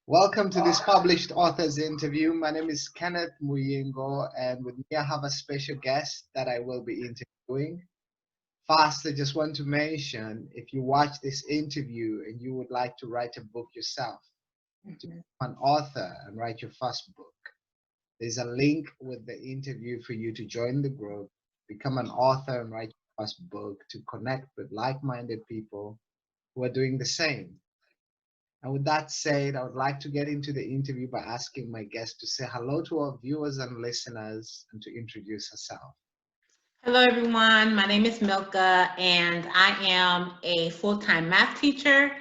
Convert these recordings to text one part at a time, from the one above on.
Welcome to this published author's interview. My name is Kenneth Muyingo, and with me I have a special guest that I will be interviewing. First, I just want to mention, if you watch this interview and you would like to write a book yourself, to become an author and write your first book, there's a link with the interview for you to join the group, become an author and write your first book, to connect with like-minded people who are doing the same. And with that said, I would like to get into the interview by asking my guest to say hello to our viewers and listeners and to introduce herself. Hello, everyone. My name is Milca, and I am a full-time math teacher,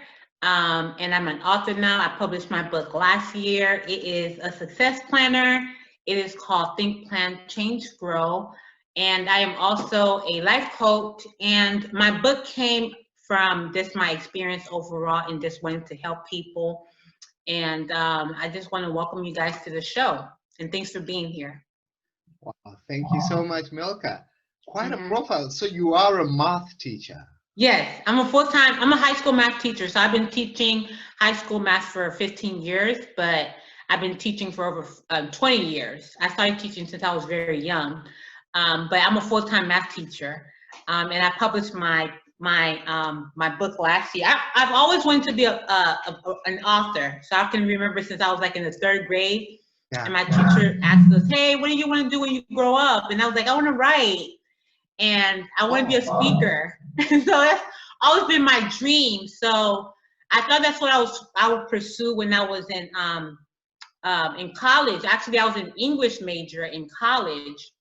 and I'm an author now. I published my book last year. It is a success planner. It is called Think, Plan, Change, Grow, and I am also a life coach, and my book came from just my experience overall and just wanting to help people, and I just want to welcome you guys to the show, and thanks for being here. Wow, thank you so much, Milka. Quite a profile. So you are a math teacher. Yes, I'm a high school math teacher. So I've been teaching high school math for 15 years, but I've been teaching for over 20 years. I started teaching since I was very young, but I'm a full-time math teacher, and I published my book last year. I've always wanted to be an author, so I can remember since I was like in the third grade, and my teacher asked us, "Hey, what do you want to do when you grow up?" And I was like, "I want to write, and I want to be a speaker." So that's always been my dream. So I thought that's what I would pursue when I was in college. Actually, I was an English major in college.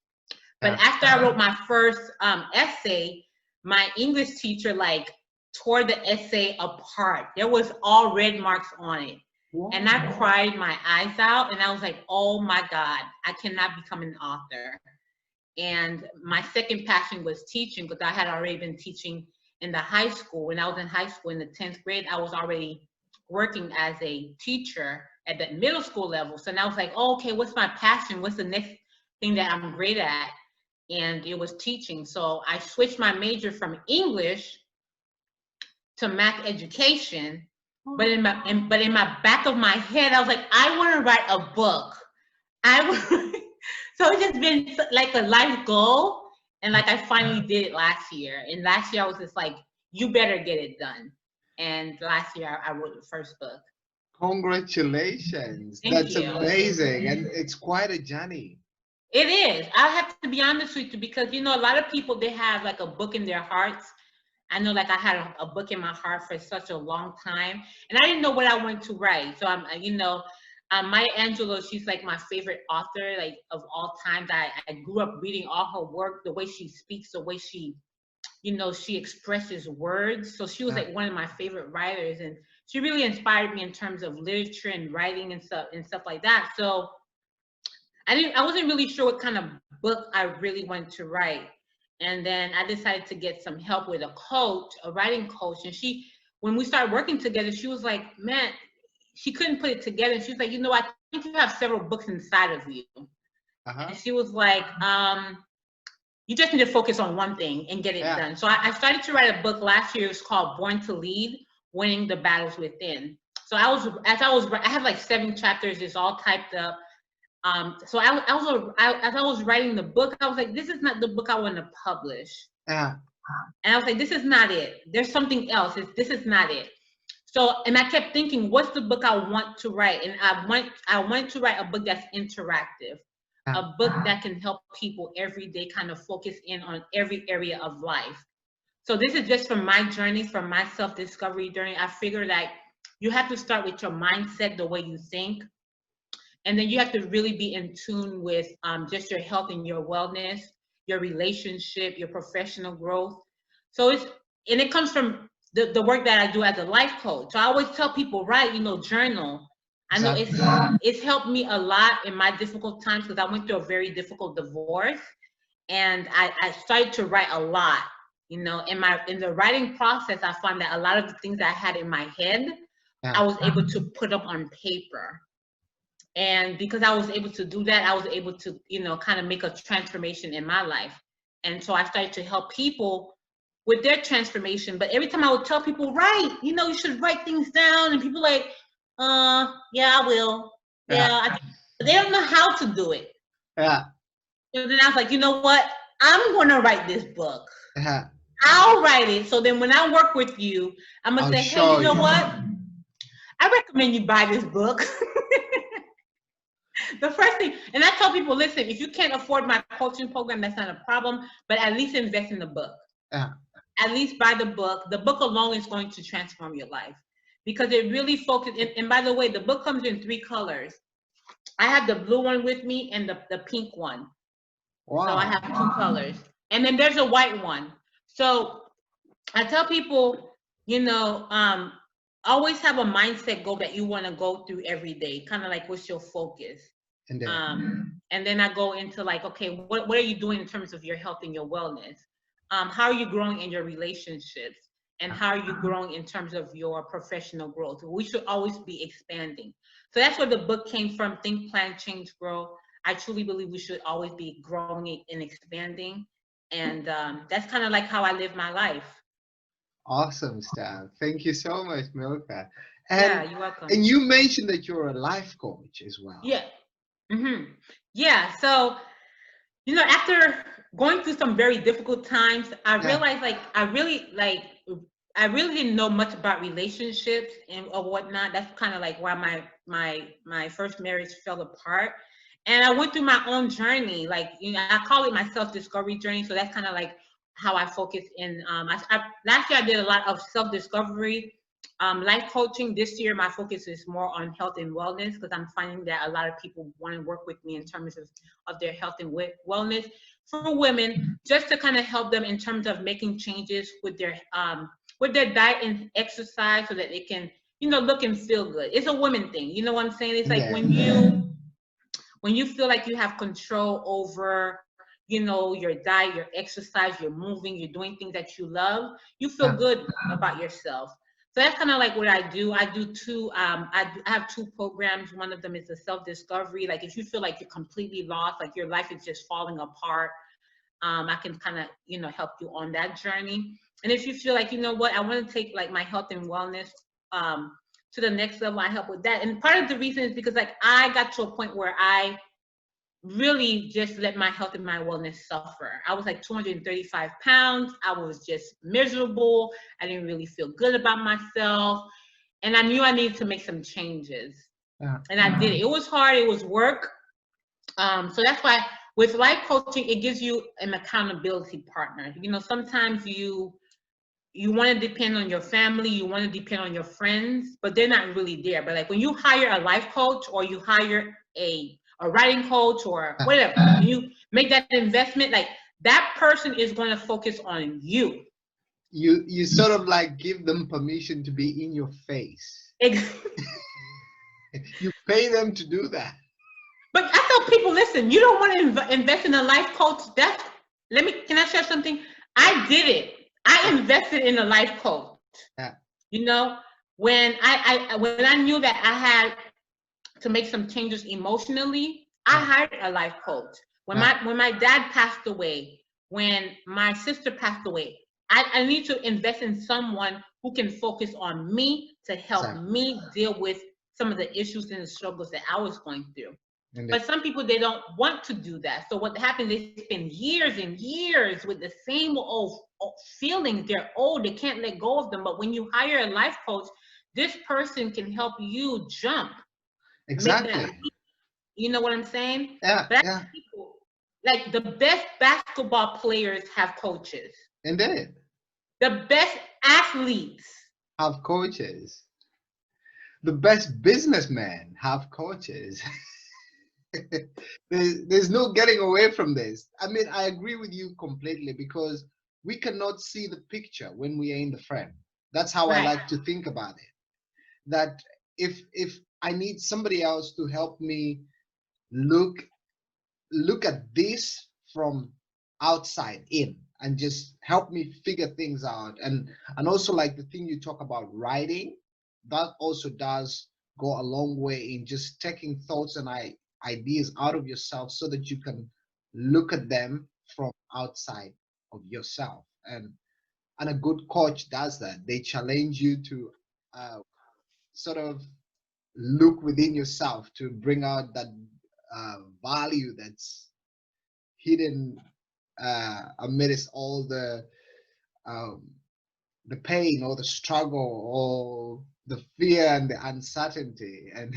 But after I wrote my first essay, my English teacher like tore the essay apart. There was all red marks on it. Whoa. And I cried my eyes out, and I was like, oh my God, I cannot become an author. And my second passion was teaching, because I had already been teaching in the high school. When I was in high school in the 10th grade, I was already working as a teacher at that middle school level. So now I was like, oh, okay, what's my passion? What's the next thing that I'm great at? And it was teaching. So I switched my major from English to math education. But in my back of my head, I was like, I want to write a book. So it's just been like a life goal, and like I finally did it last year. And last year I was just like, you better get it done. And last year I wrote the first book. Congratulations. That's amazing. And it's quite a journey. It is. I have to be honest with you, because you know, a lot of people, they have like a book in their hearts. I know, like I had a book in my heart for such a long time, and I didn't know what I wanted to write. So I'm, you know, Maya Angelou, she's like my favorite author, like of all times. I grew up reading all her work, the way she speaks, the way she, you know, she expresses words. So she was like one of my favorite writers, and she really inspired me in terms of literature and writing and stuff like that. So I wasn't really sure what kind of book I really wanted to write. And then I decided to get some help with a coach, a writing coach. And when we started working together, she was like, man, she couldn't put it together. And she was like, you know, I think you have several books inside of you. And she was like, you just need to focus on one thing and get it done. So I started to write a book last year. It's called Born to Lead, Winning the Battles Within. So I have like 7 chapters. It's all typed up. So as I was writing the book, I was like, this is not the book I want to publish. And I was like, this is not it. There's something else. This is not it. So, and I kept thinking, what's the book I want to write? And I want to write a book that's interactive, a book that can help people every day kind of focus in on every area of life. So this is just from my journey, from my self-discovery journey. I figured that you have to start with your mindset, the way you think. And then you have to really be in tune with just your health and your wellness, your relationship, your professional growth. So it comes from the work that I do as a life coach. So I always tell people, write, you know, journal. I know it's helped me a lot in my difficult times, because I went through a very difficult divorce, and I started to write a lot. You know, in the writing process, I found that a lot of the things I had in my head, I was able to put up on paper. And because I was able to do that, I was able to, you know, kind of make a transformation in my life. And so I started to help people with their transformation. But every time I would tell people, write, you know, you should write things down. And people like, Yeah, I will. Yeah. Yeah, they don't know how to do it. Yeah. So then I was like, you know what? I'm gonna write this book. Yeah. I'll write it. So then when I work with you, I'm gonna I'll say, hey, you show know you. what? I recommend you buy this book. The first thing, and I tell people, listen, if you can't afford my coaching program, that's not a problem, but at least invest in the book. Yeah. At least buy the book. The book alone is going to transform your life because it really focuses. And by the way, the book comes in 3 colors. I have the blue one with me and the pink one. Wow. So I have 2 colors. And then there's a white one. So I tell people, you know, always have a mindset goal that you want to go through every day. Kind of like, what's your focus? And then, And then I go into like, okay, what are you doing in terms of your health and your wellness? How are you growing in your relationships? And how are you growing in terms of your professional growth? We should always be expanding. So that's where the book came from, Think, Plan, Change, Grow. I truly believe we should always be growing and expanding. And that's kind of like how I live my life. awesome stuff. Thank you so much, Milka. Yeah, you're welcome. And you mentioned that you're a life coach as well. Yeah. Mm-hmm. Yeah. So, you know, after going through some very difficult times, I realized I really didn't know much about relationships and or whatnot. That's kind of like why my first marriage fell apart. And I went through my own journey. Like, you know, I call it my self-discovery journey. So that's kind of like how I focus in last year I did a lot of self-discovery. Life coaching. This year, my focus is more on health and wellness because I'm finding that a lot of people want to work with me in terms of their health and wellness for women, just to kind of help them in terms of making changes with their diet and exercise so that they can, you know, look and feel good. It's a women thing. You know what I'm saying? It's like when you feel like you have control over, you know, your diet, your exercise, you're moving, you're doing things that you love, you feel good about yourself. So that's kind of like what I do. I do 2, I have 2 programs. One of them is a self-discovery. Like if you feel like you're completely lost, like your life is just falling apart, I can kind of, you know, help you on that journey. And if you feel like, you know what, I want to take like my health and wellness to the next level, I help with that. And part of the reason is because like I got to a point where I really just let my health and my wellness suffer. I was like 235 pounds. I was just miserable. I didn't really feel good about myself. And I knew I needed to make some changes. And I did it. It was hard. It was work. So that's why with life coaching, it gives you an accountability partner. You know, sometimes you want to depend on your family, you want to depend on your friends, but they're not really there. But like when you hire a life coach or you hire a writing coach or whatever, you make that investment, like that person is going to focus on you. You sort of like give them permission to be in your face. You pay them to do that. But I tell people, listen, you don't want to invest in a life coach. Can I share something? I did it. I invested in a life coach. Yeah. You know, when I knew that I had to make some changes emotionally, I hired a life coach. When my dad passed away, when my sister passed away, I need to invest in someone who can focus on me to help me deal with some of the issues and the struggles that I was going through. But some people, they don't want to do that. So what happens, they spend years and years with the same old feelings. They're old, they can't let go of them. But when you hire a life coach, this person can help you jump. Exactly. You know what I'm saying? Yeah. But people, like the best basketball players have coaches. Indeed. The best athletes have coaches. The best businessmen have coaches. There's no getting away from this. I mean, I agree with you completely because we cannot see the picture when we are in the frame. That's how I like to think about it. That if I need somebody else to help me look at this from outside in and just help me figure things out, and also like the thing you talk about writing, that also does go a long way in just taking thoughts and ideas out of yourself so that you can look at them from outside of yourself. And a good coach does that. They challenge you to sort of look within yourself to bring out that value that's hidden amidst all um, the pain or the struggle or the fear and the uncertainty. And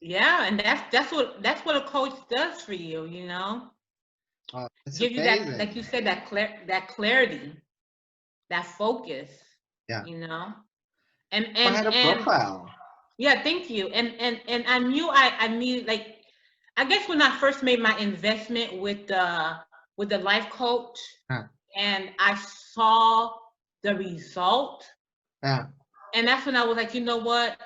Yeah, and that's what a coach does for you, you know. it's Give you that, amazing. like you said, that clarity, that focus, Yeah. you know. And I and had a and profile. yeah, thank you. And I knew I need, like, I guess when I first made my investment with the life coach, Yeah. and I saw the result, Yeah. and that's when I was like, you know what?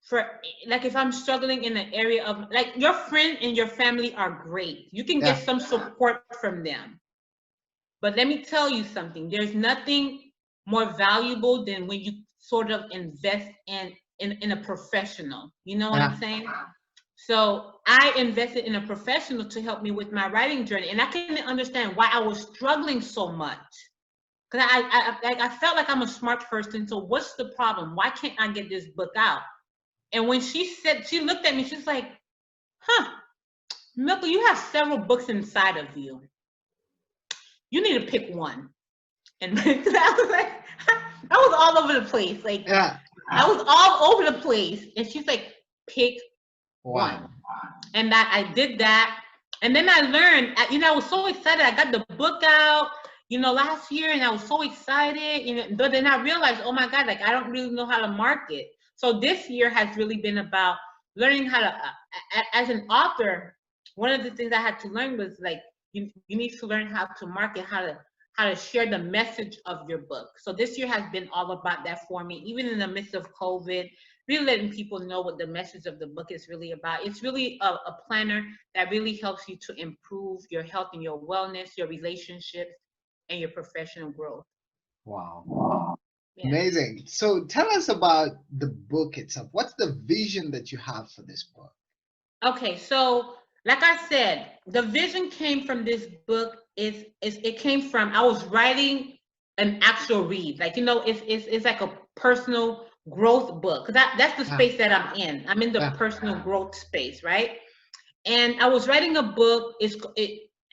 For, like, if I'm struggling in an area of, like, your friend and your family are great. You can get Yeah. some support from them. But let me tell you something. There's nothing more valuable than when you sort of invest in a professional. You know what I'm Yeah. saying? So I invested in a professional to help me with my writing journey, and I couldn't understand why I was struggling so much. Because I felt like I'm a smart person. So what's the problem? Why can't I get this book out? And when she said, she looked at me, she's like, "Huh, Milka, you have several books inside of you. You need to pick one." And I was like, I was all over the place. Like, Yeah. I was all over the place. And she's like, pick one. Wow. And that I did that. And then I learned, you know, I was so excited. I got the book out, you know, last year, and I was so excited. You know, but then I realized, oh my God, like, I don't really know how to market. So this year has really been about learning how to, as an author, one of the things I had to learn was, like, you need to learn how to market, how to share the message of your book. So this year has been all about that for me, even in the midst of COVID, really letting people know what the message of the book is really about. It's really a planner that really helps you to improve your health and your wellness, your relationships, and your professional growth. Wow. Yeah. Amazing. So tell us about the book itself. What's the vision that you have for this book? Okay, so like I said, the vision came from this book. It came from, I was writing an actual read, like, you know, it's like a personal growth book, because that's the Yeah. space that I'm in. I'm in the Yeah. personal growth space, right? And I was writing a book.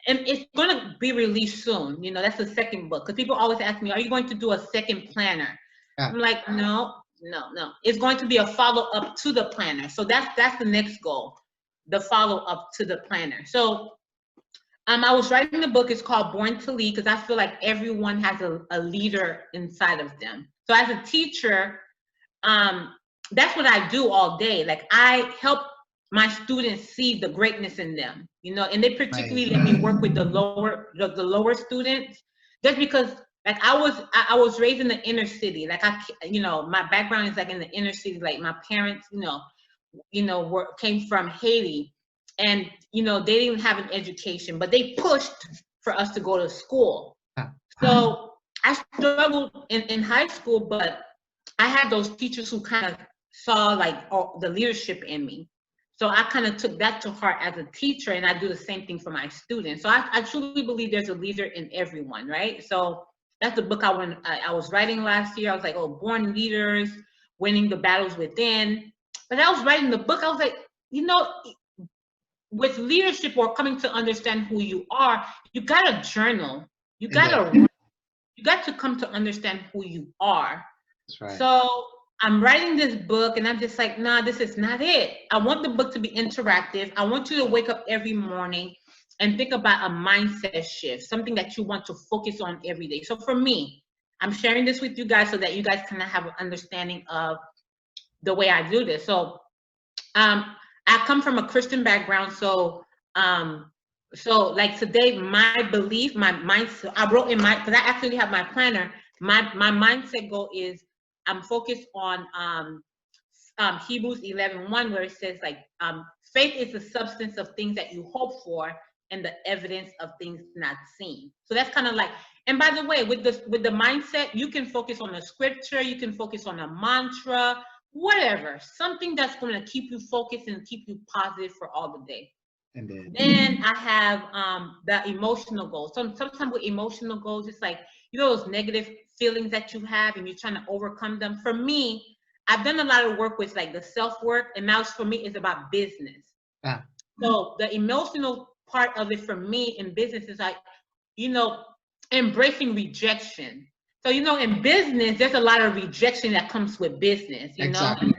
And it's going to be released soon. You know, that's the second book, because people always ask me, "Are you going to do a second planner?" Yeah. I'm like, no, no, no. It's going to be a follow up to the planner. So that's the next goal, the follow up to the planner. So I was writing the book. It's called Born to Lead, because I feel like everyone has a leader inside of them. So as a teacher, that's what I do all day. Like, I help my students see the greatness in them, you know, and they particularly let me work with the lower students, just because, like, I was raised in the inner city. Like, you know, my background is like in the inner city. Like, my parents, came from Haiti, and, you know, they didn't have an education, but they pushed for us to go to school. Yeah. So I struggled in high school, but I had those teachers who kind of saw, like, the leadership in me. So I kind of took that to heart as a teacher, and I do the same thing for my students. So I truly believe there's a leader in everyone, right? So that's the book I was writing last year. I was like, oh, born leaders, winning the battles within. But I was writing the book, I was like, you know, with leadership or coming to understand who you are, you gotta journal. You got to come to understand who you are. That's right. So I'm writing this book, and I'm just like, nah, this is not it. I want the book to be interactive. I want you to wake up every morning and think about a mindset shift, something that you want to focus on every day. So for me, I'm sharing this with you guys so that you guys kind of have an understanding of the way I do this. So I come from a Christian background, so like today, my belief, my mindset, I wrote in my, because I actually have my planner. My mindset goal is, I'm focused on Hebrews 11:1, where it says, like, faith is the substance of things that you hope for and the evidence of things not seen. So that's kind of like, and by the way, with the mindset, you can focus on a scripture, you can focus on a mantra, whatever, something that's going to keep you focused and keep you positive for all the day. Indeed. Then I have the emotional goals. Sometimes with emotional goals, it's like, you know, those negative feelings that you have and you're trying to overcome them. For me, I've done a lot of work with like the self-work, and now for me it's about business. Ah. So the emotional part of it for me in business is like, you know, embracing rejection. So, you know, in business, there's a lot of rejection that comes with business, you Exactly. know?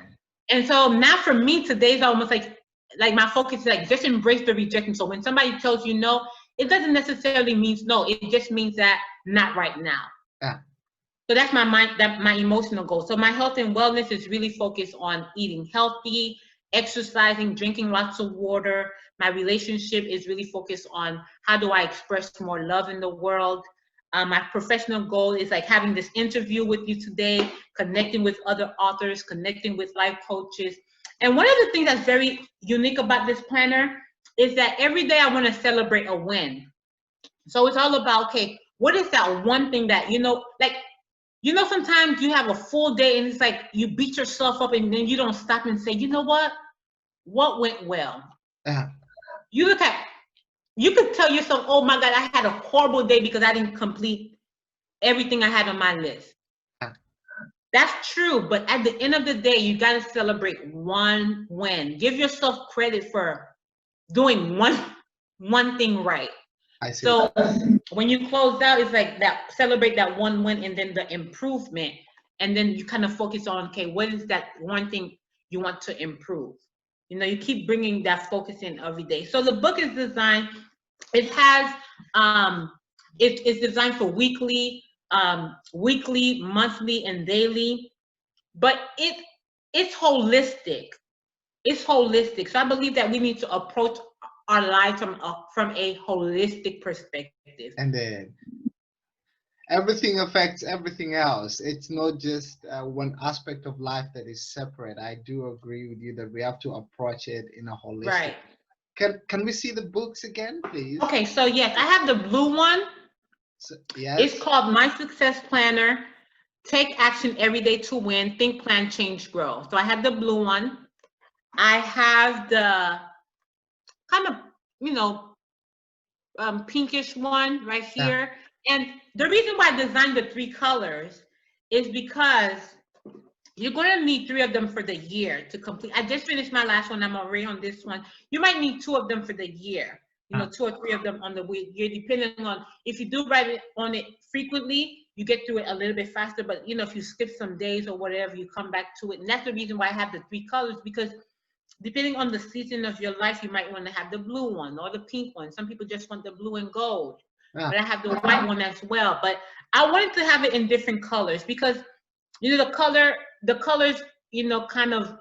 And so now for me, today's almost like my focus is like, just embrace the rejection. So when somebody tells you no, it doesn't necessarily mean no. It just means that not right now. Yeah. So that's my mind, that my emotional goal. So my health and wellness is really focused on eating healthy, exercising, drinking lots of water. My relationship is really focused on how do I express more love in the world. My professional goal is like having this interview with you today, connecting with other authors, connecting with life coaches. And one of the things that's very unique about this planner is that every day I want to celebrate a win. So it's all about, okay, what is that one thing that, you know, like, you know, sometimes you have a full day and it's like you beat yourself up and then you don't stop and say, you know what went well? Yeah. You look at, you could tell yourself, oh my God, I had a horrible day because I didn't complete everything I had on my list. Yeah. That's true, but at the end of the day, you got to celebrate one win. Give yourself credit for doing one thing right. I see. So when you close out, it's like that, celebrate that one win and then the improvement. And then you kind of focus on, okay, what is that one thing you want to improve? You know, you keep bringing that focus in every day. So the book is designed, it has, it's designed for weekly, monthly, and daily, but it's holistic. It's holistic. So I believe that we need to approach our lives from a holistic perspective. And then everything affects everything else. It's not just one aspect of life that is separate. I do agree with you that we have to approach it in a holistic. Right. Can we see the books again, please? Okay, so yes, I have the blue one. So, yes. It's called My Success Planner. Take action every day to win. Think, plan, change, grow. So I have the blue one. I have the kind of, you know, pinkish one right here. Yeah. And the reason why I designed the 3 colors is because you're going to need 3 of them for the year to complete. I just finished my last one. I'm already on this one. You might need 2 of them for the year. You know, 2 or 3 of them on the year, depending on if you do write it on it frequently, you get through it a little bit faster. But you know, if you skip some days or whatever, you come back to it. And that's the reason why I have the 3 colors, because depending on the season of your life, you might want to have the blue one or the pink one. Some people just want the blue and gold. Yeah. But I have the white one as well. But I wanted to have it in different colors because, you know, the colors, you know, kind of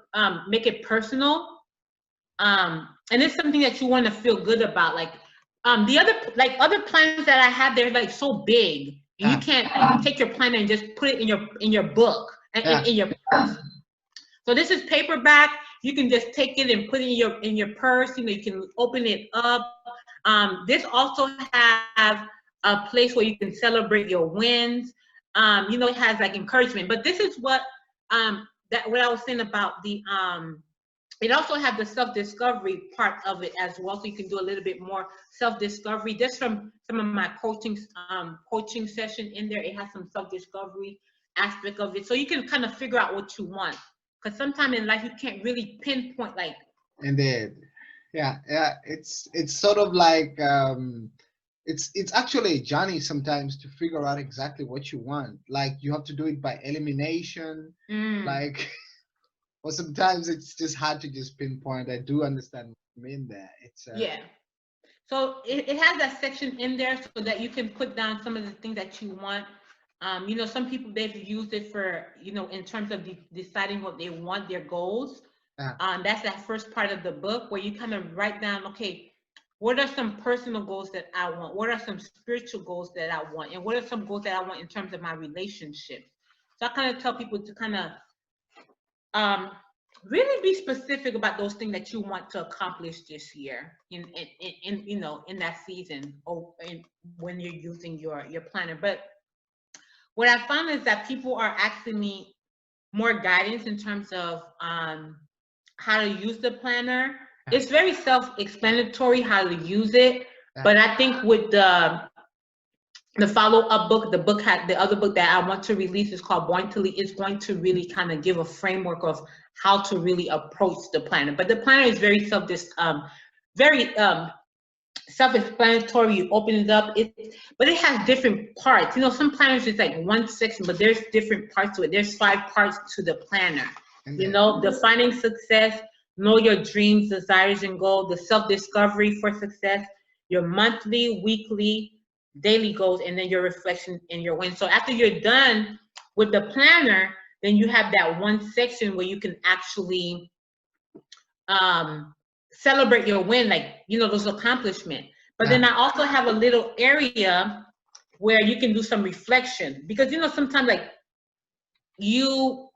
make it personal. And it's something that you want to feel good about. Like the other planners that I have, they're like so big. And you can't take your planner and just put it in your book and in your purse. So this is paperback. You can just take it and put it in your purse. You know, you can open it up. This also have a place where you can celebrate your wins. You know, it has like encouragement. But this is what what I was saying about the it also has the self-discovery part of it as well. So you can do a little bit more self-discovery. Just from some of my coaching session in there, it has some self-discovery aspect of it. So you can kind of figure out what you want. Because sometimes in life you can't really pinpoint like. And then, yeah, it's sort of like it's actually a journey sometimes to figure out exactly what you want. Like you have to do it by elimination, like, or sometimes it's just hard to just pinpoint. I do understand what you mean there. It's yeah. So it has that section in there so that you can put down some of the things that you want. You know, some people, they've used it for, you know, in terms of deciding what they want, their goals. That's that first part of the book where you kind of write down, okay, what are some personal goals that I want? What are some spiritual goals that I want? And what are some goals that I want in terms of my relationship? So I kind of tell people to kind of really be specific about those things that you want to accomplish this year in you know, in that season or when you're using your planner. But what I found is that people are asking me more guidance in terms of how to use the planner. It's very self-explanatory how to use it, but I think with the the follow-up book, the other book that I want to release is called Born to Lead. It's going to really kind of give a framework of how to really approach the planner. But the planner is very very self-explanatory. You open it up, but it has different parts. You know, some planners is like one section, but there's different parts to it. There's 5 parts to the planner. You know, defining success, know your dreams, desires, and goals, the self-discovery for success, your monthly, weekly, daily goals, and then your reflection and your wins. So after you're done with the planner, then you have that one section where you can actually celebrate your win, like, you know, those accomplishments. But then I also have a little area where you can do some reflection, because, you know, sometimes like you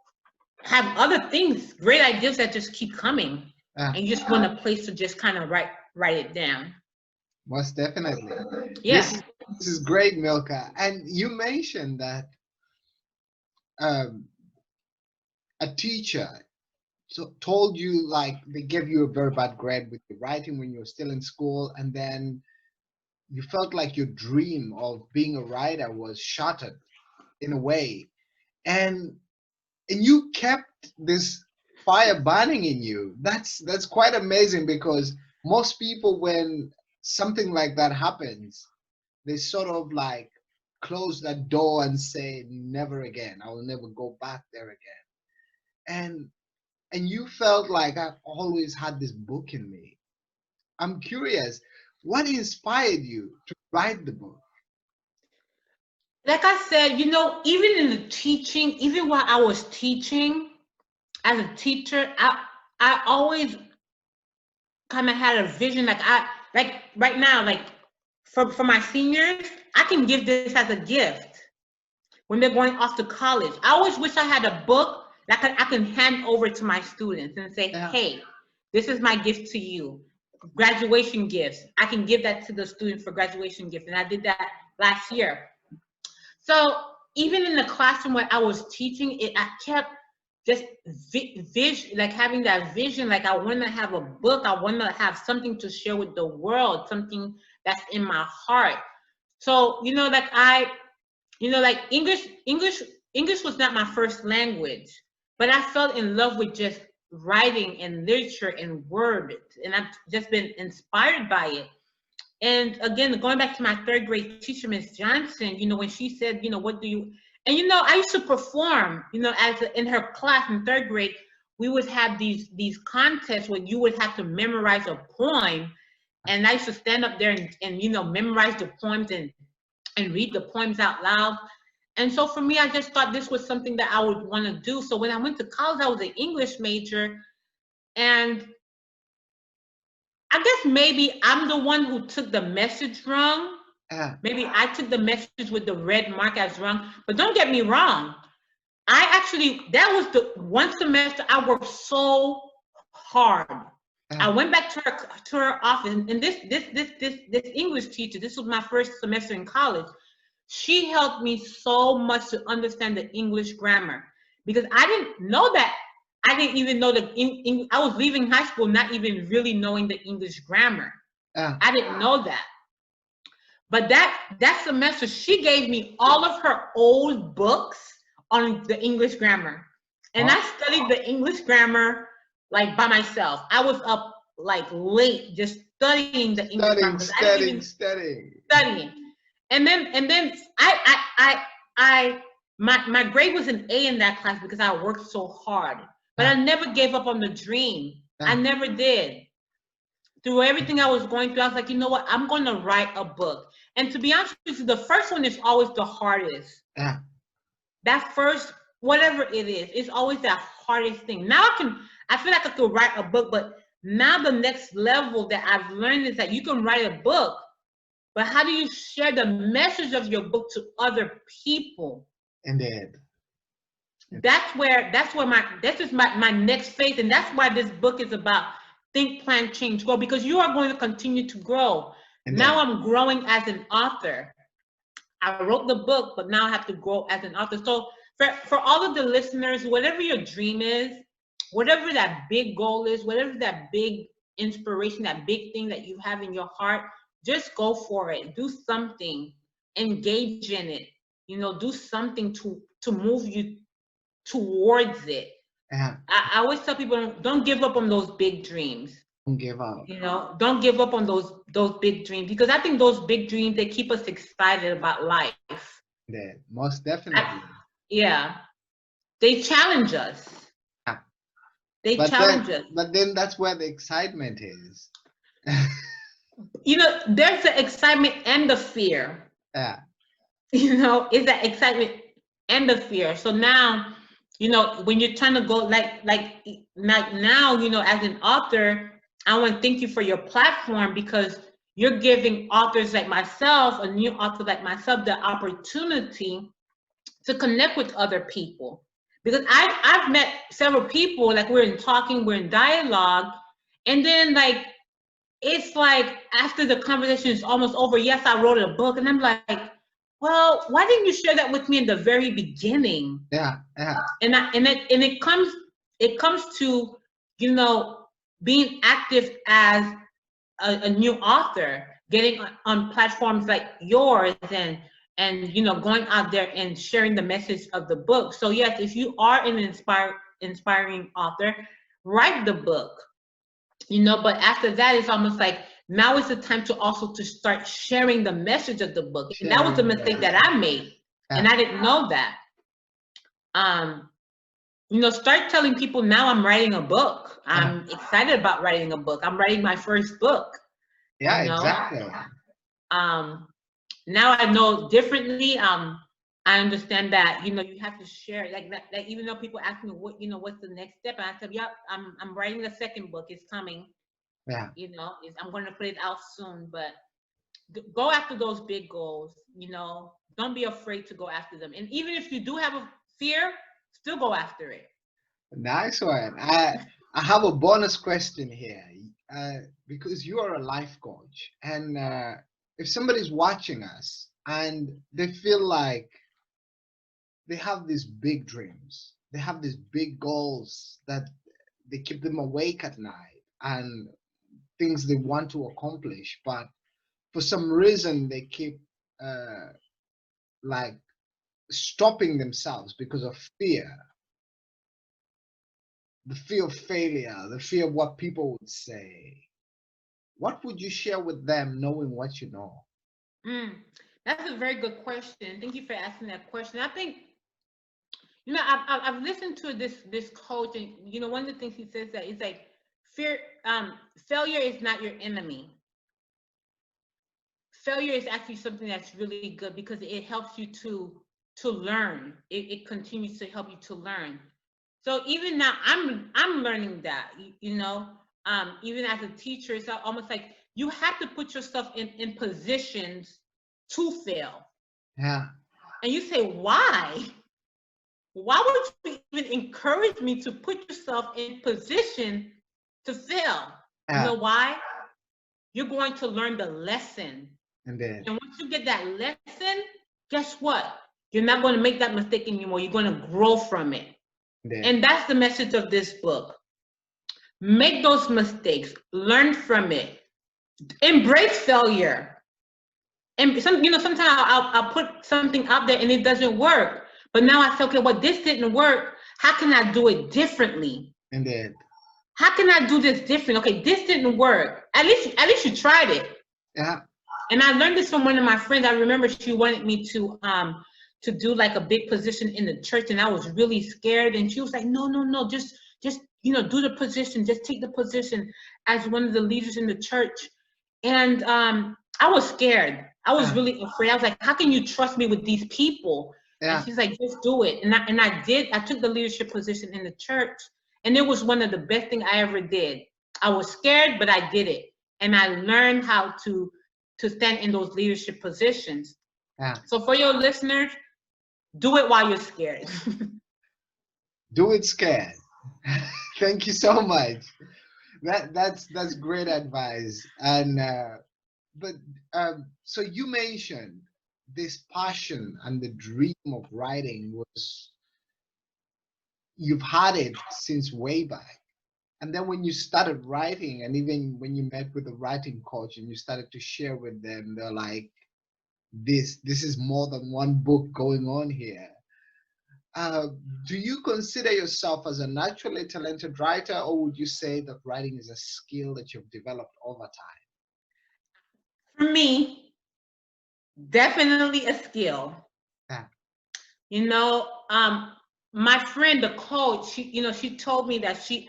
have other things, great ideas that just keep coming, and you just want a place to just kind of write it down. Most definitely. Yeah. This is great, Milca. And you mentioned that a teacher told you, like, they gave you a very bad grade with your writing when you were still in school, and then you felt like your dream of being a writer was shattered in a way, and you kept this fire burning in you. That's quite amazing, because most people, when something like that happens, they sort of like close that door and say, never again, I will never go back there again. And you felt like, I've always had this book in me. I'm curious, what inspired you to write the book? Like I said, you know, even in the teaching, even while I was teaching as a teacher, I always kind of had a vision. Like right now, like for my seniors, I can give this as a gift when they're going off to college. I always wish I had a book that I can hand over to my students and say, hey, this is my gift to you. Graduation gifts. I can give that to the student for graduation gift. And I did that last year. So even in the classroom where I was teaching it, I kept just vision, like having that vision, like I want to have a book. I want to have something to share with the world, something that's in my heart. So, you know, like like English was not my first language, but I fell in love with just writing and literature and words, and I've just been inspired by it. And again, going back to my 3rd grade teacher, Miss Johnson, you know, when she said, you know, what do you, and you know, I used to perform, you know, in her class in 3rd grade, we would have these contests where you would have to memorize a poem, and I used to stand up there and you know, memorize the poems and read the poems out loud. And so for me, I just thought this was something that I would want to do. So when I went to college, I was an English major, and I guess maybe I'm the one who took the message wrong. Maybe I took the message with the red mark as wrong. But don't get me wrong. That was the one semester I worked so hard. I went back to her office, and this English teacher, this was my first semester in college. She helped me so much to understand the English grammar, because I didn't know that. I didn't even know I was leaving high school not even really knowing the English grammar. I didn't know that. But that semester, she gave me all of her old books on the English grammar. And I studied the English grammar like by myself. I was up like late just studying the English grammar. Studying. And then my grade was an A in that class because I worked so hard. But I never gave up on the dream. I never did. Through everything I was going through, I was like, you know what? I'm going to write a book. And to be honest with you, the first one is always the hardest. That first, whatever it is, it's always that hardest thing. Now I feel like I could write a book, but now the next level that I've learned is that you can write a book, but how do you share the message of your book to other people? Indeed. That's my next phase, and that's why this book is about think, plan, change, grow, because you are going to continue to grow. Indeed. Now I'm growing as an author. I wrote the book, but now I have to grow as an author. So for all of the listeners, whatever your dream is, whatever that big goal is, whatever that big inspiration, that big thing that you have in your heart, just go for it. Do something engage in it. You know, do something to move you towards it. Yeah. I always tell people, don't give up on those big dreams. Don't give up. You know, don't give up on those big dreams, because I think those big dreams, they keep us excited about life. Yeah, most definitely. Yeah, they challenge us. Yeah. They challenge us. But then that's where the excitement is. You know, there's the excitement and the fear. Yeah. You know, it's that excitement and the fear. So now, you know, when you're trying to go like now, you know, as an author, I want to thank you for your platform, because you're giving authors like myself, a new author like myself, the opportunity to connect with other people. Because I've met several people, like we're in dialogue, and then like it's like after the conversation is almost over, yes, I wrote a book, and I'm like, well, why didn't you share that with me in the very beginning? Yeah, yeah. And it comes to, you know, being active as a new author, getting on platforms like yours, and you know, going out there and sharing the message of the book. So yes, if you are an inspiring author, write the book. You know, but after that, it's almost like now is the time to also to start sharing the message of the book. And that was the mistake that I made, and I didn't know that. You know, start telling people, now I'm writing a book. I'm excited about writing a book. I'm writing my first book. Yeah, you know? exactly. Now I know differently. I understand that, you know, you have to share like that, even though people ask me what, you know, what's the next step, and I said, yep, I'm writing the second book. It's coming. Yeah. You know, I'm going to put it out soon. But go after those big goals. You know, don't be afraid to go after them. And even if you do have a fear, still go after it. Nice one. I have a bonus question here, because you are a life coach, and if somebody's watching us and they feel like they have these big dreams, they have these big goals that they keep them awake at night, and things they want to accomplish, but for some reason they keep like stopping themselves because of fear, the fear of failure, the fear of what people would say. What would you share with them, knowing what you know? That's a very good question. Thank you for asking that question. I think, you know, I've listened to this coach, and you know, one of the things he says that is like failure is not your enemy. Failure is actually something that's really good, because it helps you to learn. It continues to help you to learn. So even now, I'm learning that. You know, even as a teacher, it's almost like you have to put yourself in positions to fail. Yeah. And you say, why? Why would you even encourage me to put yourself in position to fail? You know why? You're going to learn the lesson. And once you get that lesson, guess what? You're not going to make that mistake anymore. You're going to grow from it. And that's the message of this book. Make those mistakes, learn from it, embrace failure. And you know, sometimes I'll put something out there and it doesn't work. But now I say, okay, well, this didn't work. How can I do it differently? How can I do this different? Okay, this didn't work. At least you tried it. Yeah. And I learned this from one of my friends. I remember she wanted me to do like a big position in the church, and I was really scared. And she was like, no, just you know, do the position, just take the position as one of the leaders in the church. And I was scared. I was really afraid. I was like, how can you trust me with these people? And she's like, just do it. And I did. I took the leadership position in the church, and it was one of the best things I ever did. I was scared, but I did it. And I learned how to stand in those leadership positions. So for your listeners, do it while you're scared. Do it scared. Thank you so much. That's great advice. And but so you mentioned this passion and the dream of writing was, you've had it since way back. And then when you started writing, and even when you met with the writing coach and you started to share with them, they're like, this is more than one book going on here. Uh, do you consider yourself as a naturally talented writer, or would you say that writing is a skill that you've developed over time? For me, definitely a skill. Yeah. You know, my friend, the coach, she told me that she's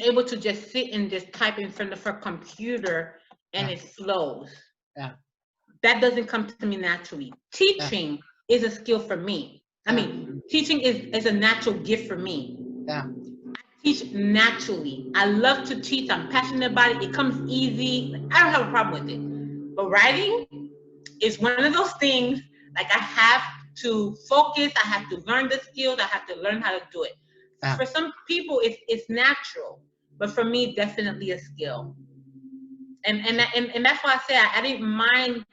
able to just sit and just type in front of her computer and Yeah. it flows. Yeah. That doesn't come to me naturally. Yeah. Teaching is a skill for me. I Yeah. mean, teaching is a natural gift for me. Yeah. Teach naturally. I love to teach. I'm passionate about it. It comes easy. I don't have a problem with it. But writing is one of those things, like I have to focus. I have to learn the skills. I have to learn how to do it. Yeah. For some people, it's natural. But for me, definitely a skill. And that's why I say I didn't mind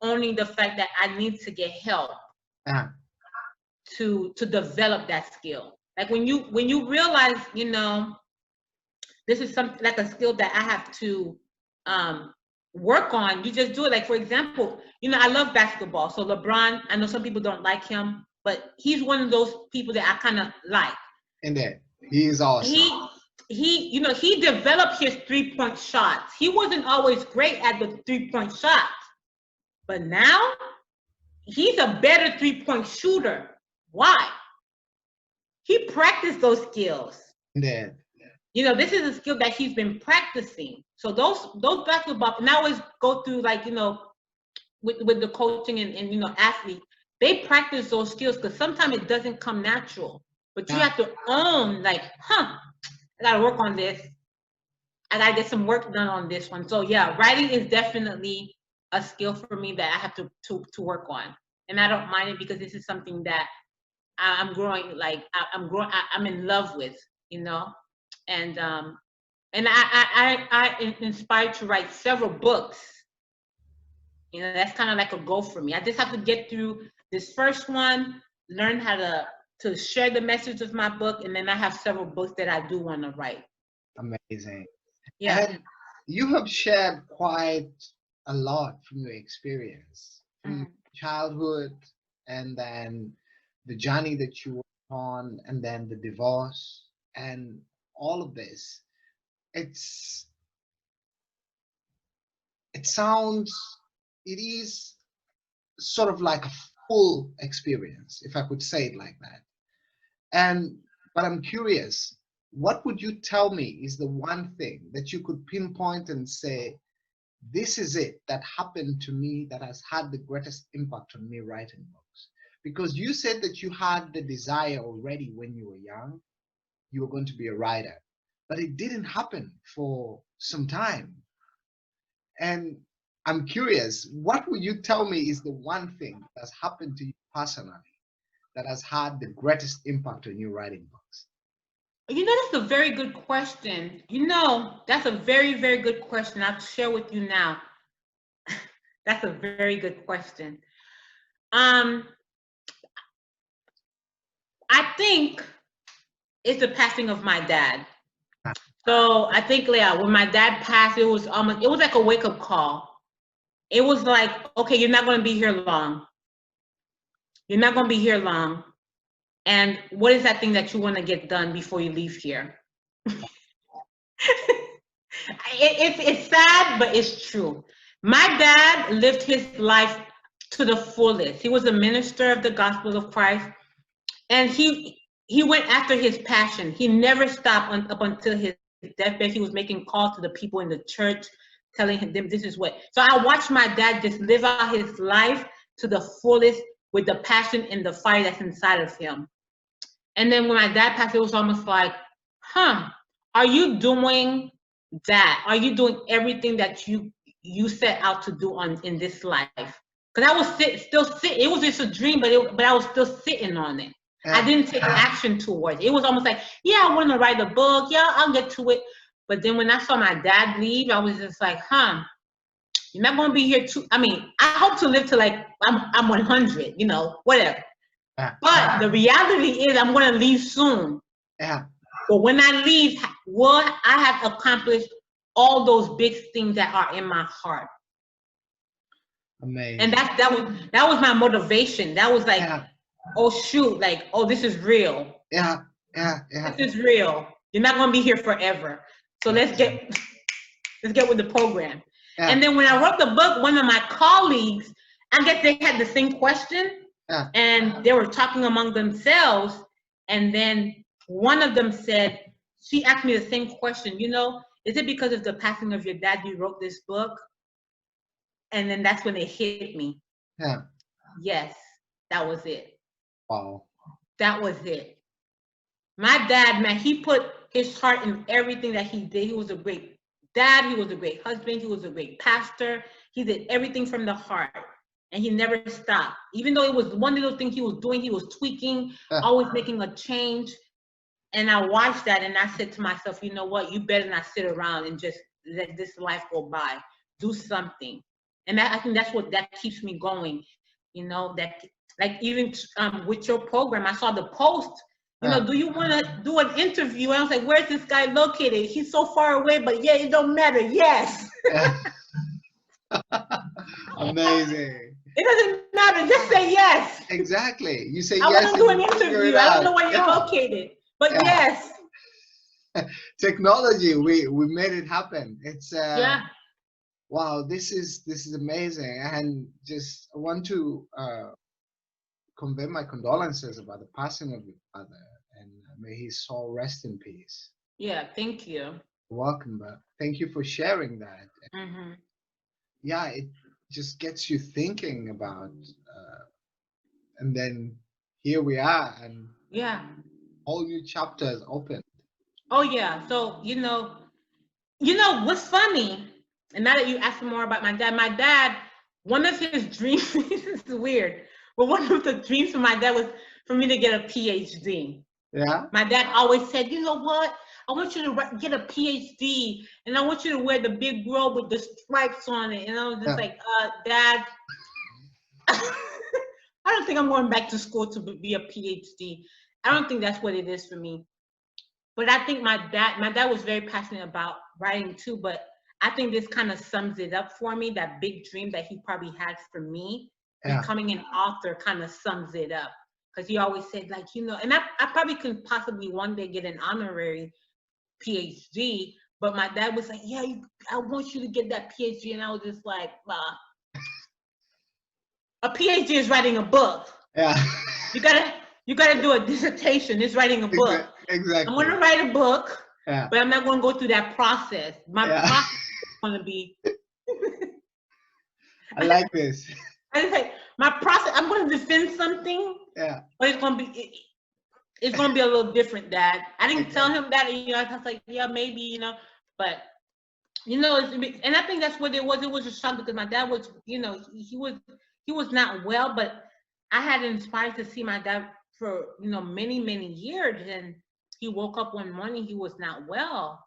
owning the fact that I need to get help Yeah. to develop that skill. Like when you realize, this is something like a skill that I have to work on, you just do it. Like, for example, I love basketball. So LeBron, I know some people don't like him, but he's one of those people that I kind of like. And then he is awesome. He developed his 3-point shots. He wasn't always great at the 3-point shots, but now he's a better 3-point shooter. Why? He practiced those skills. And then This is a skill that he's been practicing. So those basketball, and I always go through, like, with the coaching and athletes, they practice those skills because sometimes it doesn't come natural. But you have to own, like, I gotta work on this. I gotta get some work done on this one. So yeah, writing is definitely a skill for me that I have to work on. And I don't mind it because this is something that I'm growing, like I'm in love with, and I inspired to write several books. That's kind of like a goal for me. I just have to get through this first one, learn how to share the message of my book, and then I have several books that I do want to write. Amazing. Yeah. And you have shared quite a lot from your experience, from childhood, and then the journey that you were on, and then the divorce, and all of this. It is sort of like a full experience, if I could say it like that. But I'm curious, what would you tell me is the one thing that you could pinpoint and say, this is it that happened to me that has had the greatest impact on me writing books? Because you said that you had the desire already when you were young, you were going to be a writer, but it didn't happen for some time. And I'm curious, what would you tell me is the one thing that's happened to you personally that has had the greatest impact on you writing books? That's a very good question. That's a very, very good question. I'll share with you now. That's a very good question. I think it's the passing of my dad. So I think, Leah, when my dad passed, it was like a wake-up call. It was like, okay, you're not going to be here long. You're not going to be here long. And what is that thing that you want to get done before you leave here? It's sad, but it's true. My dad lived his life to the fullest. He was a minister of the gospel of Christ, and he went after his passion. He never stopped up until his deathbed. He was making calls to the people in the church, telling them this is what. So I watched my dad just live out his life to the fullest with the passion and the fire that's inside of him. And then when my dad passed, it was almost like, are you doing that? Are you doing everything that you set out to do in this life? Because I was still sitting. It was just a dream, but I was still sitting on it. I didn't take action towards it. It was almost like, yeah, I want to write a book. Yeah, I'll get to it. But then when I saw my dad leave, I was just like, you're not going to be here too. I mean, I hope to live to like I'm 100, whatever. But the reality is I'm going to leave soon. Yeah. But when I leave, will I have accomplished all those big things that are in my heart? Amazing. And that was my motivation. That was like, Yeah. oh shoot, like, oh, this is real. Yeah. This is real. You're not gonna be here forever. So let's get with the program. Yeah. And then when I wrote the book, one of my colleagues, I guess they had the same question, and they were talking among themselves. And then one of them said, she asked me the same question, you know, is it because of the passing of your dad you wrote this book? And then that's when it hit me. Yeah. Yes, that was it. Wow. That was it. My dad, man, he put his heart in everything that he did. He was a great dad. He was a great husband. He was a great pastor. He did everything from the heart, and he never stopped. Even though it was one little thing he was doing, he was tweaking, always making a change. And I watched that, and I said to myself, you know what? You better not sit around and just let this life go by. Do something. And I think that's what that keeps me going. You know, that like even with your program, I saw the post. You know, do you want to do an interview? And I was like, where's this guy located? He's so far away, but yeah, it don't matter. Yes. Amazing. It doesn't matter. Just say yes. Exactly. You say I yes. want to do an interview. I don't know where you're located, but yes. Technology, we made it happen. It's wow, this is amazing. And just I want to convey my condolences about the passing of your father, and may his soul rest in peace. Yeah, thank you. You're welcome, but thank you for sharing that. Yeah, it just gets you thinking about, and then here we are, and whole new chapters open. Oh yeah. So you know what's funny, and now that you asked me more about my dad, one of his dreams, this is weird, but one of the dreams for my dad was for me to get a PhD. Yeah. My dad always said, you know what? I want you to get a PhD, and I want you to wear the big robe with the stripes on it. And I was just like, Dad, I don't think I'm going back to school to be a PhD. I don't think that's what it is for me. But I think my dad was very passionate about writing too, but I think this kind of sums it up for me, that big dream that he probably had for me. Becoming an author kind of sums it up. Because he always said, like, you know, and I probably could possibly one day get an honorary PhD, but my dad was like, yeah, I want you to get that PhD. And I was just like, a PhD is writing a book. Yeah. You gotta do a dissertation. It's writing a book. Exactly. I'm gonna write a book, but I'm not gonna go through that process. My process is gonna be. I like this. I just like my process. I'm gonna defend something. Yeah. But it's gonna be a little different, Dad. I didn't tell him that. You know, I was like, yeah, maybe, you know, but you know, and I think that's what it was. It was a shock because my dad was, you know, he was not well, but I had inspired to see my dad for, you know, many years, and he woke up one morning, he was not well.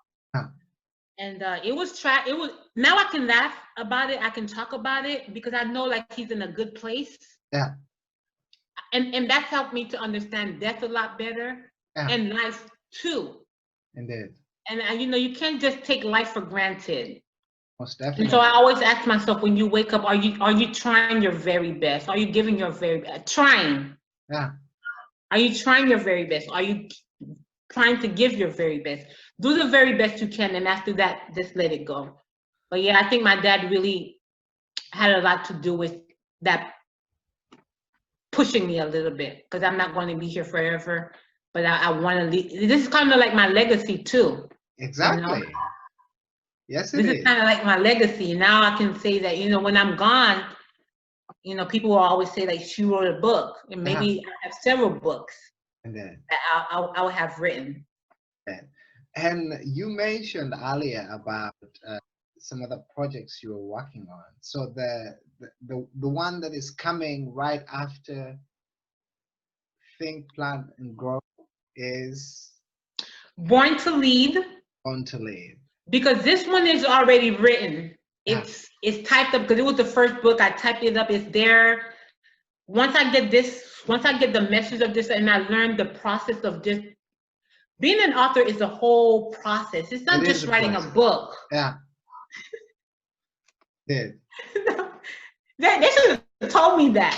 And it was now I can laugh about it, I can talk about it because I know like he's in a good place. Yeah. And that's helped me to understand death a lot better and life too. Indeed. And you know, you can't just take life for granted. Most definitely. And so I always ask myself, when you wake up, are you trying your very best? Are you giving your very best? Trying. Yeah. Are you trying your very best? Are you trying to give your very best? Do the very best you can, and after that, just let it go. But yeah, I think my dad really had a lot to do with that, pushing me a little bit, because I'm not going to be here forever, but I want to leave. This is kind of like my legacy too. Exactly. You know? Yes, this is kind of like my legacy. Now I can say that, you know, when I'm gone, you know, people will always say like she wrote a book, and maybe I have several books that I will have written. And you mentioned earlier about some of the projects you were working on. So the one that is coming right after Think, Plant, and Grow is Born to Lead. Born to Lead. Because this one is already written. It's typed up because it was the first book. I typed it up. It's there. Once I get the message of this, and I learned the process of this. Being an author is a whole process. It's not just writing a book. Yeah. No, They should have told me that.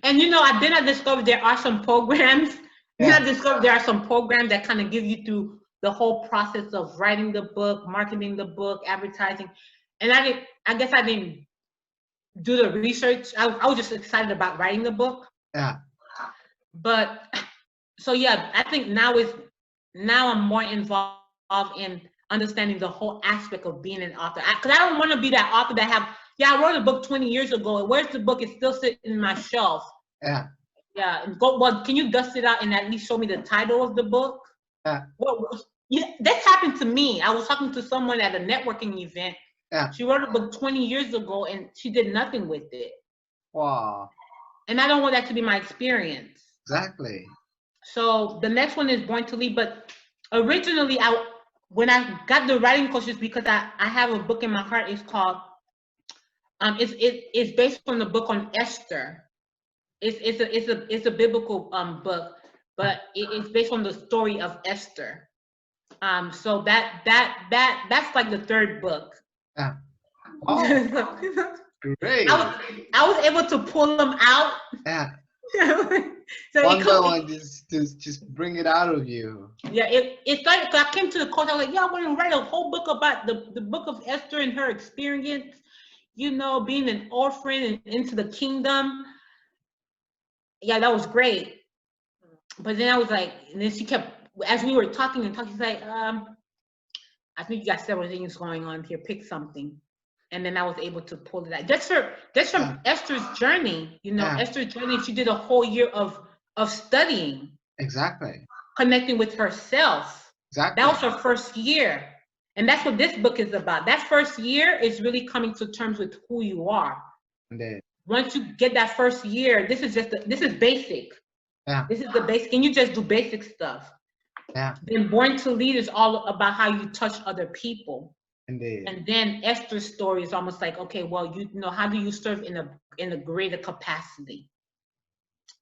And you know, then I discovered there are some programs. Then I Yeah, discovered there are some programs that kind of give you through the whole process of writing the book, marketing the book, advertising. And I guess I didn't do the research. I was just excited about writing the book. yeah, But so yeah, I think now I'm more involved in understanding the whole aspect of being an author. Because I don't want to be that author that have, yeah, I wrote a book 20 years ago. And where's the book? It's still sitting in my shelf. yeah, Yeah, and go, well, can you dust it out and at least show me the title of the book? yeah, Well, yeah, that happened to me. I was talking to someone at a networking event. yeah. She wrote a book 20 years ago and she did nothing with it. Wow, And I don't want that to be my experience. exactly. So the next one is Born to Lead. But originally, when I got the writing courses, because I have a book in my heart. It's called it's based on the book on Esther. It's a biblical book, but it's based on the story of Esther. So that's like the third book. Yeah. Oh, great. I was able to pull them out. Yeah. So One by one, just bring it out of you. yeah, it's like I came to the course. I was like, yeah, I want to write a whole book about the book of Esther and her experience. You know, being an orphan and into the kingdom. Yeah, that was great. But then I was like, and then she kept, as we were talking and talking, she's like, I think you got several things going on here. Pick something. And then I was able to pull it out. That's from Esther's journey. You know, Esther's journey. She did a whole year of studying. Exactly. Connecting with herself. Exactly. That was her first year. And that's what this book is about. That first year is really coming to terms with who you are. Indeed. Once you get that first year, this is basic. Yeah. This is the basic, and you just do basic stuff. Yeah. Then Born to Lead is all about how you touch other people. Indeed. And then Esther's story is almost like, okay, well, you know, how do you serve in a greater capacity?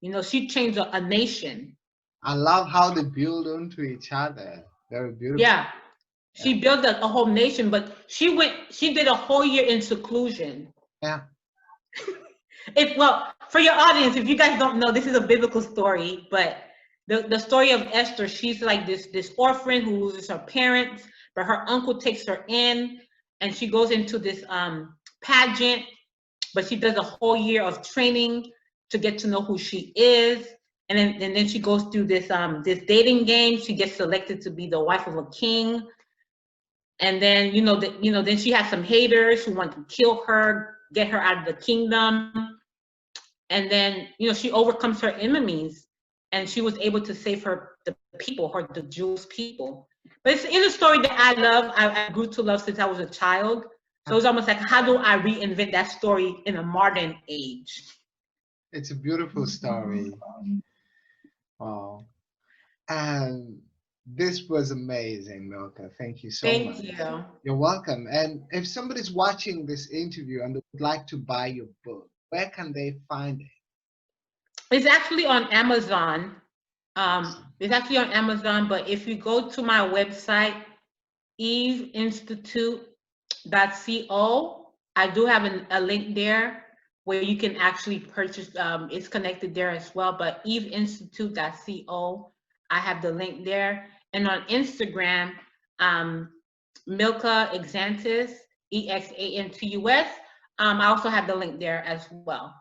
You know, she changed a nation. I love how they build onto each other. Very beautiful. Yeah. She built a whole nation, but she did a whole year in seclusion. Yeah. Well, for your audience, if you guys don't know, this is a biblical story, but the story of Esther, she's like this orphan who loses her parents, but her uncle takes her in, and she goes into this pageant, but she does a whole year of training to get to know who she is, and then she goes through this dating game. She gets selected to be the wife of a king, and then then she has some haters who want to kill her, get her out of the kingdom. And then, she overcomes her enemies, and she was able to save the the Jewish people. But it's a story that I love. I grew to love since I was a child. So it's almost like, how do I reinvent that story in a modern age? It's a beautiful story. Wow. And this was amazing, Milca. Thank you so much. Thank you. You're welcome. And if somebody's watching this interview and would like to buy your book, where can they find it? It's actually on Amazon. It's actually on Amazon, but if you go to my website, eveinstitute.co, I do have a link there where you can actually purchase. It's connected there as well, but eveinstitute.co, I have the link there. And on Instagram, Milca Exantus, EXANTUS. I also have the link there as well.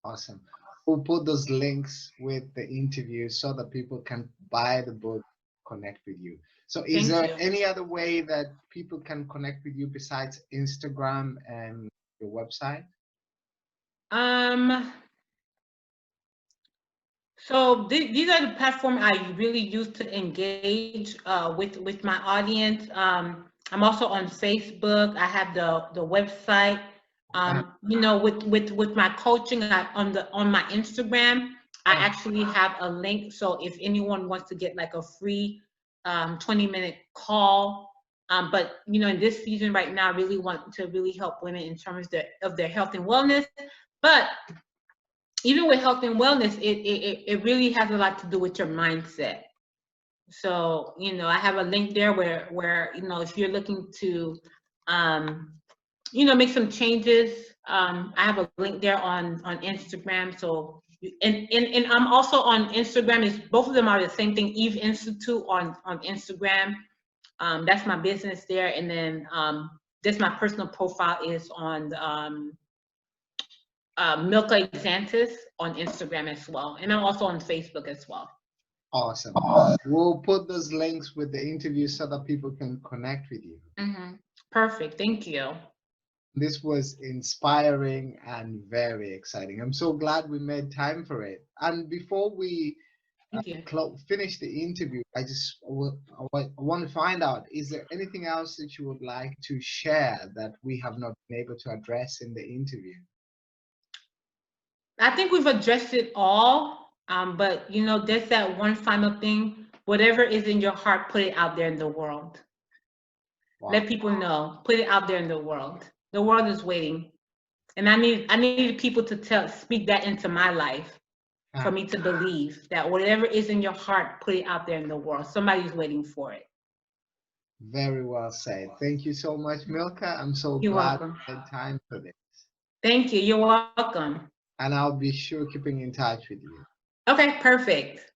Awesome. We'll put those links with the interview so that people can buy the book, connect with you. So is there any other way that people can connect with you besides Instagram and your website? So these are the platforms I really use to engage with my audience. I'm also on Facebook. I have the website. With my coaching on my Instagram, I actually have a link. So if anyone wants to get like a free 20-minute call, but in this season right now, I really want to really help women in terms of their health and wellness. But even with health and wellness, it really has a lot to do with your mindset. So I have a link there where if you're looking to make some changes. I have a link there on Instagram. So and I'm also on Instagram. Is both of them are the same thing. Eve Institute on Instagram. That's my business there, and then this my personal profile is on Milca Exantus on Instagram as well, and I'm also on Facebook as well. Awesome. We'll put those links with the interview so that people can connect with you. Perfect. Thank you. This was inspiring and very exciting. I'm so glad we made time for it. And before we finish the interview, I want to find out, is there anything else that you would like to share that we have not been able to address in the interview? I think we've addressed it all, but there's that one final thing. Whatever is in your heart, put it out there in the world. Wow. Let people know. Put it out there in the world. The world is waiting, and I need people to speak that into my life, for me to believe that whatever is in your heart, put it out there in the world. Somebody's waiting for it. Very well said. Thank you so much, Milca. I'm so glad you had time for this. Thank you. You're welcome. And I'll be sure keeping in touch with you. Okay, perfect.